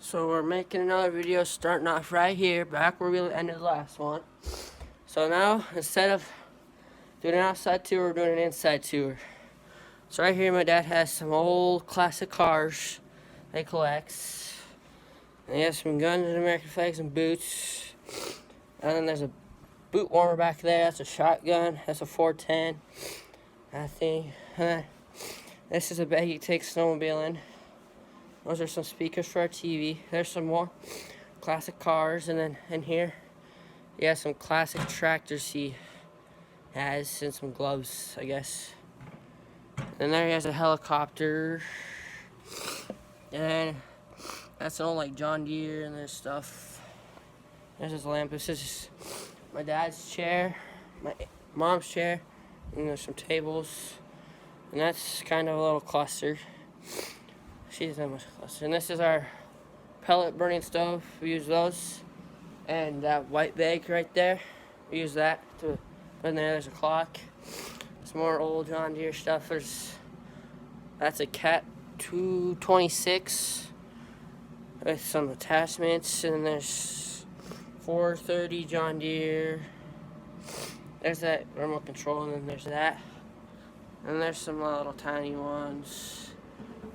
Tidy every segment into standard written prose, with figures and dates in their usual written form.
So we're making another video starting off right here, back where we ended the last one. So now, instead of doing an outside tour, we're doing an inside tour. So right here, my dad has some old classic cars that he collects. And he has some guns and American flags and boots. And then there's a boot warmer back there. That's a shotgun. That's a 410. I think. This is a bag he takes snowmobiling. Those are some speakers for our TV. There's some more classic cars, and then in here, he has some classic tractors he has, and some gloves, I guess. And there he has a helicopter, and that's an old like John Deere, and there's stuff. There's his lamp. This is my dad's chair, my mom's chair, and there's some tables, and that's kind of a little cluster. She doesn't have much cluster. And this is our pellet burning stove. We use those. And that white bag right there, we use that to put in there. There's a clock. Some more old John Deere stuff. That's a Cat 226 with some attachments. And there's 430 John Deere. There's that remote control, and then there's that. And there's some little tiny ones.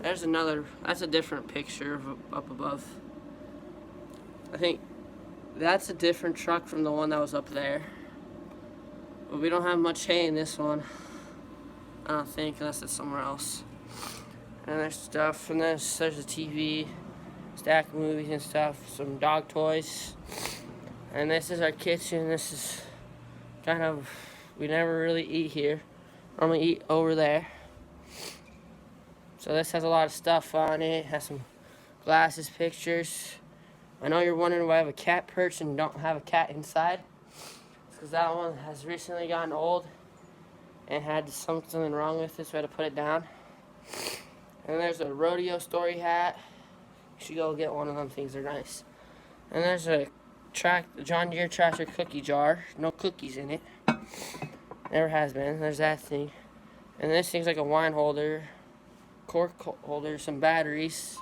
There's another, that's a different picture of up above. I think that's a different truck from the one that was up there. But we don't have much hay in this one, I don't think, unless it's somewhere else. And there's stuff, and there's a TV, stack of movies and stuff, some dog toys. And this is our kitchen. This is kind of, we never really eat here. Normally eat over there. So this has a lot of stuff on it. It has some glasses, pictures. I know you're wondering why I have a cat perch and don't have a cat inside. It's because that one has recently gotten old and had something wrong with it, so I had to put it down. And there's a rodeo story hat. You should go get one of them things, they're nice. And there's a John Deere tractor cookie jar. No cookies in it. Never has been. There's that thing. And this thing's like a wine holder. Cork holder, some batteries,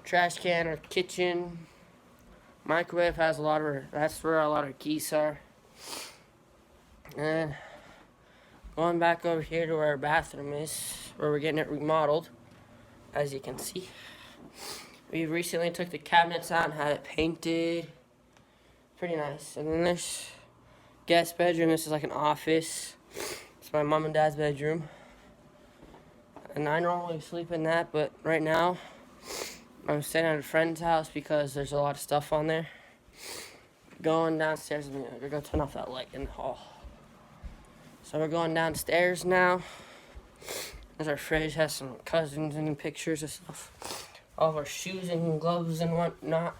trash can, our kitchen, microwave has a lot of that's where a lot of keys are. And going back over here to where our bathroom is, where we're getting it remodeled, as you can see. We recently took the cabinets out and had it painted. Pretty nice. And then there's guest bedroom. This is like an office. It's my mom and dad's bedroom. And I normally sleep in that, but right now, I'm staying at a friend's house because there's a lot of stuff on there. Going downstairs, I'm gonna go turn off that light in the hall. So we're going downstairs now. There's our fridge, has some cousins and pictures of stuff. All of our shoes and gloves and whatnot.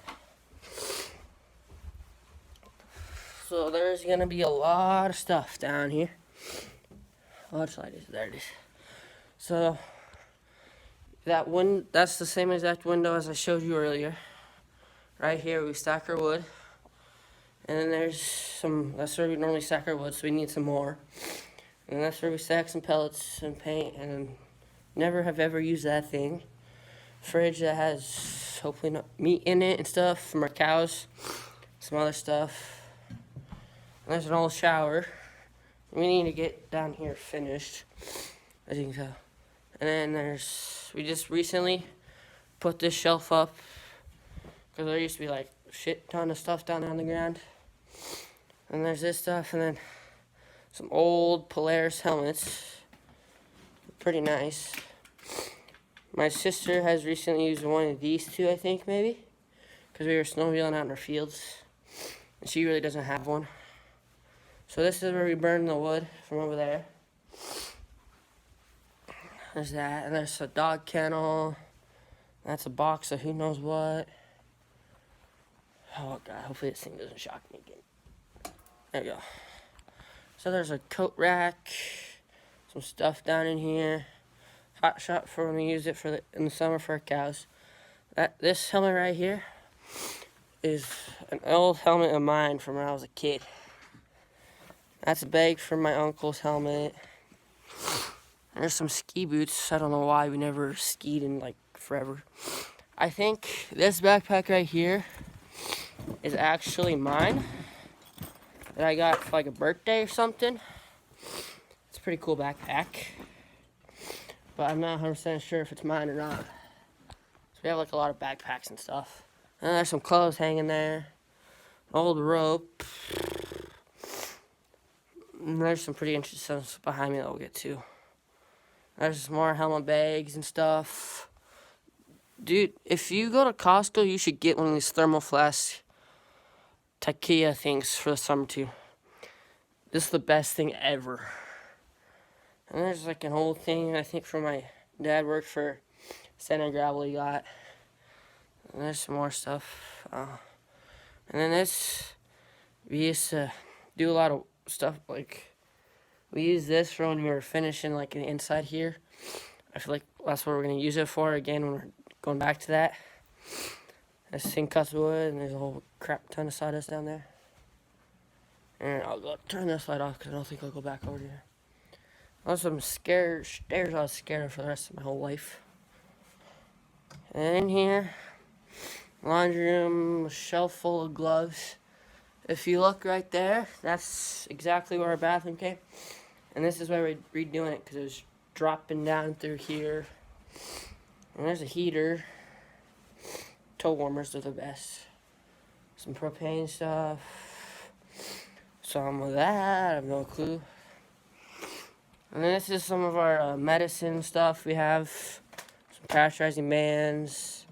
So there's gonna be a lot of stuff down here. Which light is it? There it is. So that's the same exact window as I showed you earlier. Right here we stack our wood. And then there's that's where we normally stack our wood, so we need some more. And that's where we stack some pellets and paint, and never have ever used that thing. Fridge that has hopefully not meat in it and stuff from our cows. Some other stuff. And there's an old shower. We need to get down here finished, as you can tell. And then we just recently put this shelf up because there used to be like a shit ton of stuff down on the ground. And there's this stuff, and then some old Polaris helmets. Pretty nice. My sister has recently used one of these two, I think, maybe, because we were snowmobiling out in our fields, and she really doesn't have one. So this is where we burn the wood from over there. There's that, and there's a dog kennel. That's a box of who knows what. Oh god, hopefully this thing doesn't shock me again. There we go. So there's a coat rack, some stuff down in here. Hot shot for when we use it in the summer for our cows. This helmet right here is an old helmet of mine from when I was a kid. That's a bag for my uncle's helmet. There's some ski boots. I don't know why we never skied in like forever. I think this backpack right here is actually mine that I got for like a birthday or something. It's a pretty cool backpack, but I'm not 100% sure if it's mine or not. So we have like a lot of backpacks and stuff. And there's some clothes hanging there, old rope, and there's some pretty interesting stuff behind me that we'll get to. There's some more helmet bags and stuff. Dude, if you go to Costco, you should get one of these thermoflask takia things for the summer too. This is the best thing ever. And there's like an old thing, I think, from my dad worked for Sand and Gravel he got. And there's some more stuff. And then this, we used to do a lot of stuff, like, we use this for when we were finishing, like, the inside here. I feel like that's what we're going to use it for again when we're going back to that. This thing cuts wood, and there's a whole crap ton of sawdust down there. And I'll go turn this light off because I don't think I'll go back over here. Also, I'm scared, stairs I was scared of for the rest of my whole life. And in here, laundry room, a shelf full of gloves. If you look right there, that's exactly where our bathroom came. And this is why we're redoing it, because it was dropping down through here. And there's a heater. Toe warmers are the best. Some propane stuff. Some of that, I have no clue. And then this is some of our medicine stuff. We have some pasteurizing bands.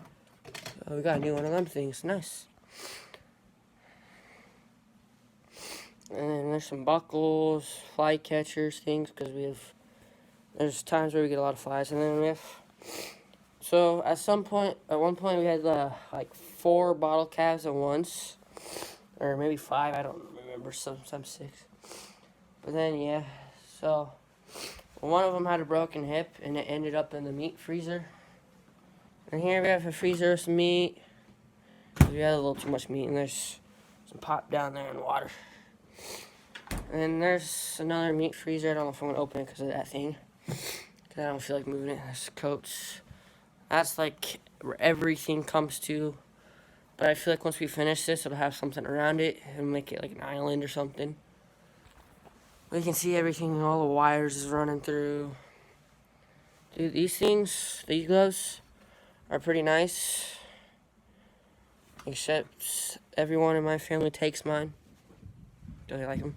Oh, we got a new one of them things. Nice. And then there's some buckles, fly catchers, things, because there's times where we get a lot of flies. And then we have, so at one point we had like 4 bottle calves at once. Or maybe 5, I don't remember, sometimes 6. But then, yeah, so one of them had a broken hip, and it ended up in the meat freezer. And here we have a freezer with some meat. We had a little too much meat, and there's some pop down there in water. And then there's another meat freezer. I don't know if I'm going to open it because of that thing. Because I don't feel like moving it. There's coats. That's like where everything comes to. But I feel like once we finish this, it'll have something around it and make it like an island or something. We can see everything, all the wires is running through. Dude, these gloves, are pretty nice. Except everyone in my family takes mine. Do they like them?